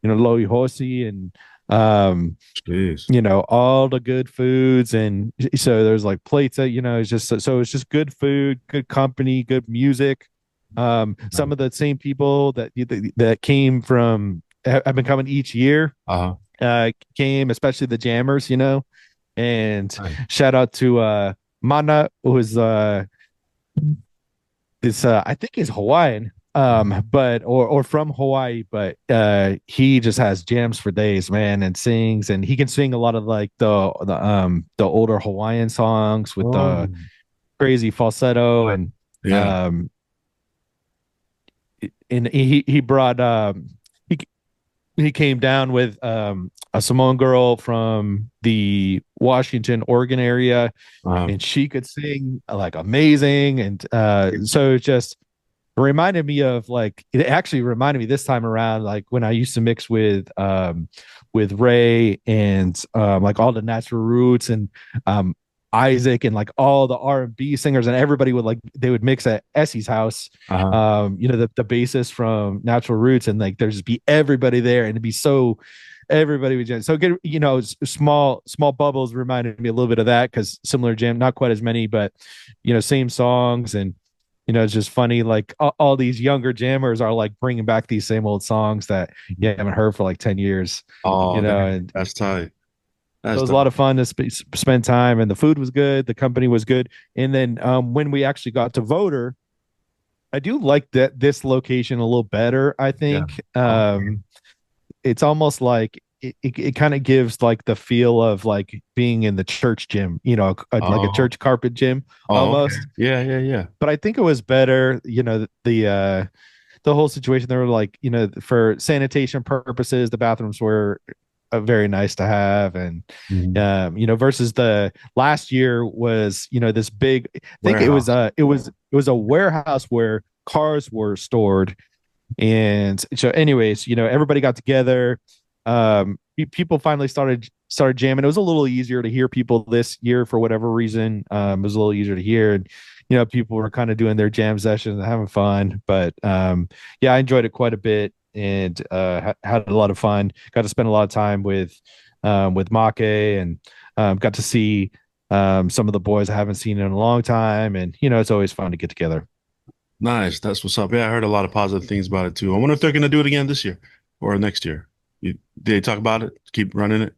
Lowy Horsey and Jeez. all the good foods, and so there's like plates that it's just so it's just good food, good company, good music. Some of the same people that came from have been coming each year Uh-huh. came, especially the jammers, and Nice. shout out to Mana, who's this I think is Hawaiian, but or from Hawaii, but he just has jams for days, man, and sings, and he can sing a lot of like the older Hawaiian songs with Oh, the crazy falsetto, and yeah. um he brought he he came down with a Samoan girl from the Washington, Oregon area, Uh-huh. and she could sing like amazing, and so it's just reminded me of like it actually reminded me this time around like when I used to mix with Ray and like all the natural roots and um Isaac and like all the R&B singers, and everybody would like they would mix at Essie's house, Uh-huh. the bassist from Natural Roots, and like there'd just be everybody there and it'd be so everybody would jam. So get small bubbles reminded me a little bit of that because similar jam, not quite as many, but same songs. And it's just funny, like all these younger jammers are like bringing back these same old songs that you haven't heard for like 10 years, Oh, and that's tight. so it That's was a lot of dope. fun to spend time, and the food was good, the company was good. And then when we actually got to voter, I do like that this location a little better, I Yeah. think. Oh, It's almost like it kind of gives like the feel of like being in the church gym, like a oh, church carpet gym oh, okay. almost. Yeah, yeah, yeah. But I think it was better, the whole situation. They were like, for sanitation purposes, the bathrooms were very nice to have, and Mhm. versus the last year was, this big. I think Warehouse. it was a warehouse where cars were stored, and so, anyways, everybody got together. People finally started jamming. It was a little easier to hear people this year for whatever reason. It was a little easier to hear, and people were kind of doing their jam sessions and having fun. But yeah, I enjoyed it quite a bit and had a lot of fun. Got to spend a lot of time with Make, and got to see some of the boys I haven't seen in a long time. And it's always fun to get together. Nice. That's what's up. Yeah, I heard a lot of positive things about it too. I wonder if they're gonna do it again this year or next year. Did they talk about it? Keep running it?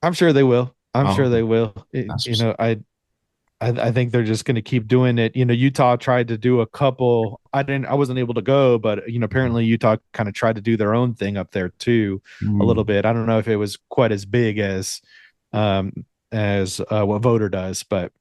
I'm sure they will. I'm Oh, sure okay. they will. That's what's up. I think they're just going to keep doing it. Utah tried to do a couple. I wasn't able to go, but apparently Utah kind of tried to do their own thing up there too, a little Mm. bit. I don't know if it was quite as big um as what Voter does, but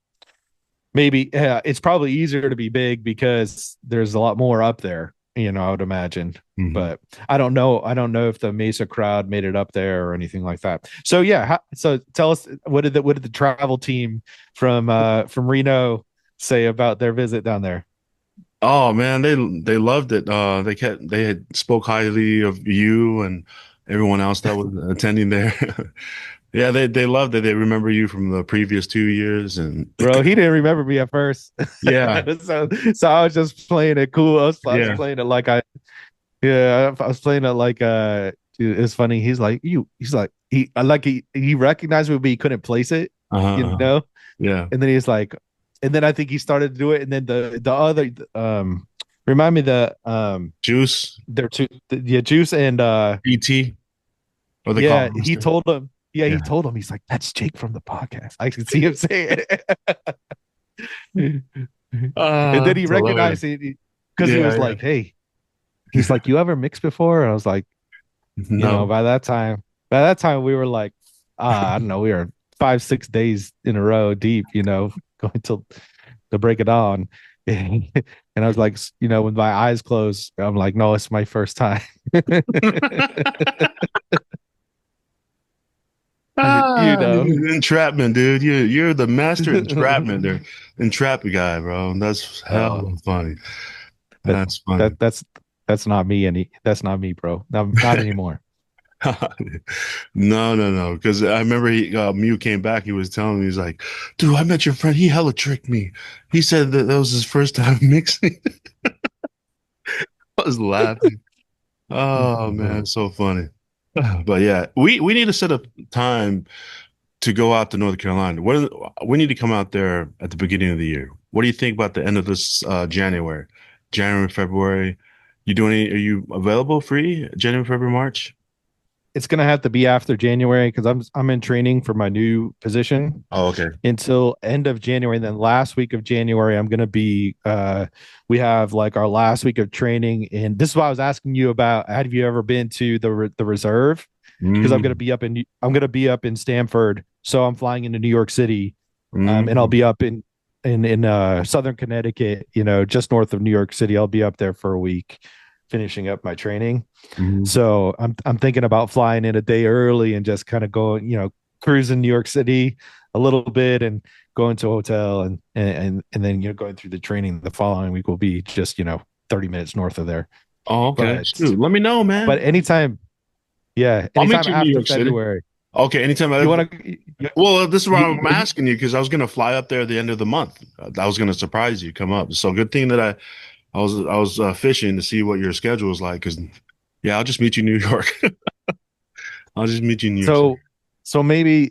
maybe it's probably easier to be big because there's a lot more up there, I would imagine. Hmm. But I don't know if the Mesa crowd made it up there or anything like that. So yeah, so tell us, what did the travel team from Reno say about their visit down there? Oh man, they loved it. They had spoke highly of you and everyone else that was attending there. Yeah, they loved it. They remember you from the previous 2 years, and Bro, he didn't remember me at first. yeah, So I was just playing it cool. I was yeah, playing it like I was playing it like dude, it's funny. He's like he recognized me, but he couldn't place it, uh-huh, you uh-huh. know? Yeah. And then he's like, and then I think he started to do it, and then the other remind me Juice, they're two yeah, Juice and ET, or they call yeah, it he Rooster. told him, yeah, he Yeah. told him, he's like, that's Jake from the podcast. I can see him say it. And then he It's hilarious. recognized it because he Yeah, was yeah. like, hey, he's like, you ever mixed before? And I was like, No. by that time we were like, I don't know, we were 5, 6 days in a row deep, going till to break it on. And I was like, with my eyes closed, I'm like, no, it's my first time. you know. Dude, entrapment, dude. You're the master entrapment there. Entrapment guy, bro. That's uh, hell funny. that That's funny. that's not me that's not me, bro. Not anymore. No. Because I remember Mew came back. He was telling me, he's like, dude, I met your friend. He hella tricked me. He said that was his first time mixing. I was laughing. Oh man, so funny. But yeah, we need to set up time to go out to North Carolina. We need to come out there at the beginning of the year. What do you think about the end of this January, February? Are you available free January, February, March? It's gonna have to be after January because I'm in training for my new position Oh, okay. until end of January. And then last week of January, I'm gonna be we have like our last week of training. And this is why I was asking you about, have you ever been to the reserve? Because Mm, I'm gonna be up in Stamford. So I'm flying into New York City. And I'll mm, be up in southern Connecticut, just north of New York City. I'll be up there for a week finishing up my training. mm. So I'm thinking about flying in a day early and just kind of going, cruising New York City a little bit and going to a hotel and then going through the training the following week will be just 30 minutes north of there. Oh, okay. But Shoot, let me know, but man. anytime, yeah, I'll meet anytime you in New after York City. February. Okay, anytime. You want to Well, this is why I'm you, asking you because I was gonna fly up there at the end of the month. I was gonna surprise you, come up. So good thing that I was fishing to see what your schedule was like. Because yeah, I'll just meet you in New York. I'll just meet you in New York City. so so maybe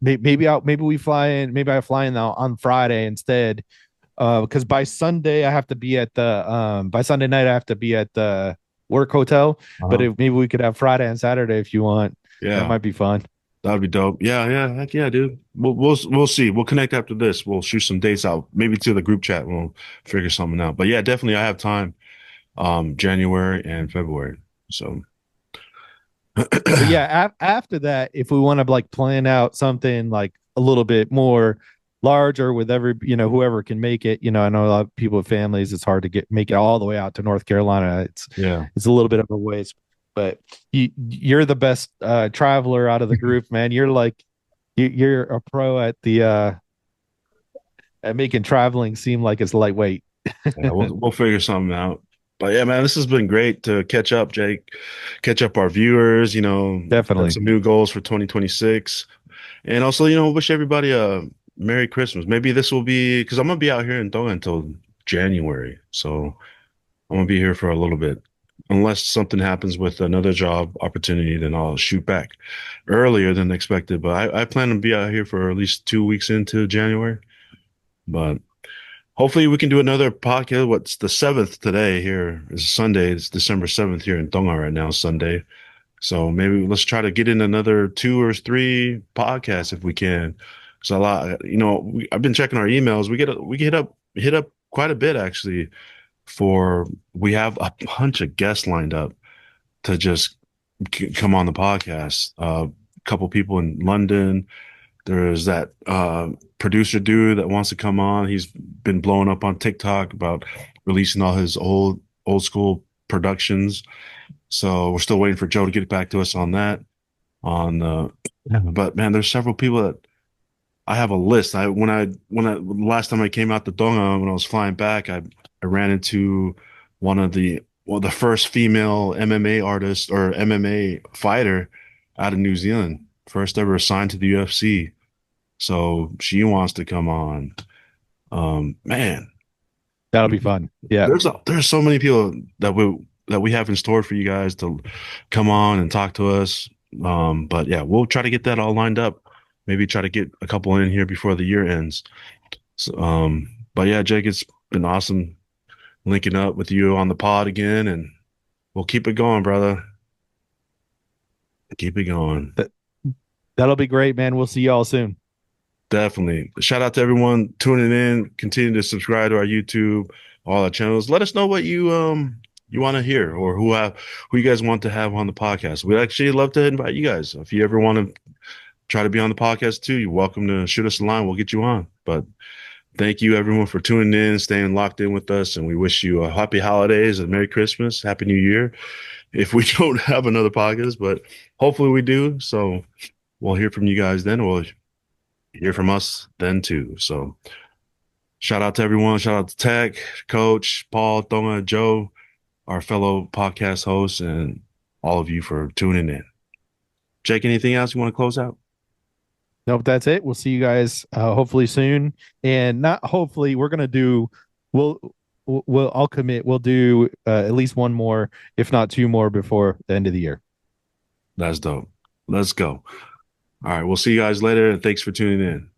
we fly in, maybe I fly in now on Friday instead, because by Sunday night I have to be at the work hotel. But Uh-huh. if maybe we could have Friday and Saturday if you want. That Yeah, might be fun. that'd be dope. Yeah, yeah, heck yeah, dude. We'll see. We'll connect after this. We'll shoot some dates out, maybe to the group chat. We'll figure something out. But yeah, definitely, I have time. January and February. So But yeah, after that, if we want to like plan out something like a little bit more larger with whoever can make it. I know a lot of people with families, it's hard to make it all the way out to North Carolina. It's yeah. it's a little bit of a ways, but you're the best traveler out of the group, man. You're a pro at making traveling seem like it's lightweight. Yeah, we'll figure something out. But yeah, man, this has been great to catch up, Jake. Catch up our viewers, set Definitely. some new goals for 2026. And also, wish everybody a Merry Christmas. Maybe this will be because I'm gonna be out here in Tonga until January. So I'm gonna be here for a little bit. Unless something happens with another job opportunity, then I'll shoot back earlier than expected. But I plan to be out here for at least 2 weeks into January. But hopefully we can do another podcast. What's the 7th today? Here is Sunday. It's December 7th here in Tonga right now, Sunday. So maybe let's try to get in another 2 or 3 podcasts if we can. So a lot, I've been checking our emails. We get hit up quite a bit actually for we have a bunch of guests lined up to just come on the podcast. A couple people in London. There's that producer dude that wants to come on. He's been blowing up on TikTok about releasing all his old school productions. So we're still waiting for Joe to get back to us on that. But man, there's several people that I have a list. When I last time I came out to Tonga when I was flying back, I ran into the first female MMA artist or MMA fighter out of New Zealand, first ever assigned to the UFC. So she wants to come on. Man, That'll be fun. Yeah. there's so many people that we have in store for you guys to come on and talk to us. But yeah, we'll try to get that all lined up. Maybe try to get a couple in here before the year ends. So, but yeah, Jake, it's been awesome linking up with you on the pod again, and we'll keep it going, brother. Keep it going. That, that'll be great, man. We'll see y'all soon. Definitely. Shout out to everyone tuning in. Continue to subscribe to our YouTube, all our channels. Let us know what you want to hear or who you guys want to have on the podcast. We'd actually love to invite you guys. If you ever want to try to be on the podcast too, you're welcome to shoot us a line. We'll get you on. But thank you everyone for tuning in, staying locked in with us, and we wish you a happy holidays and Merry Christmas, Happy New Year. If we don't have another podcast, but hopefully we do. So we'll hear from you guys then. We'll hear from us then too. So shout out to everyone. Shout out to Tech, Coach, Paul, Tonga, Joe, our fellow podcast hosts, and all of you for tuning in. Jake, anything else you want to close out? Nope, that's it. We'll see you guys hopefully soon. And not hopefully, we're gonna do we'll I'll commit. We'll do at least one more, if not two more, before the end of the year. That's dope. Let's go. All right. We'll see you guys later. And thanks for tuning in.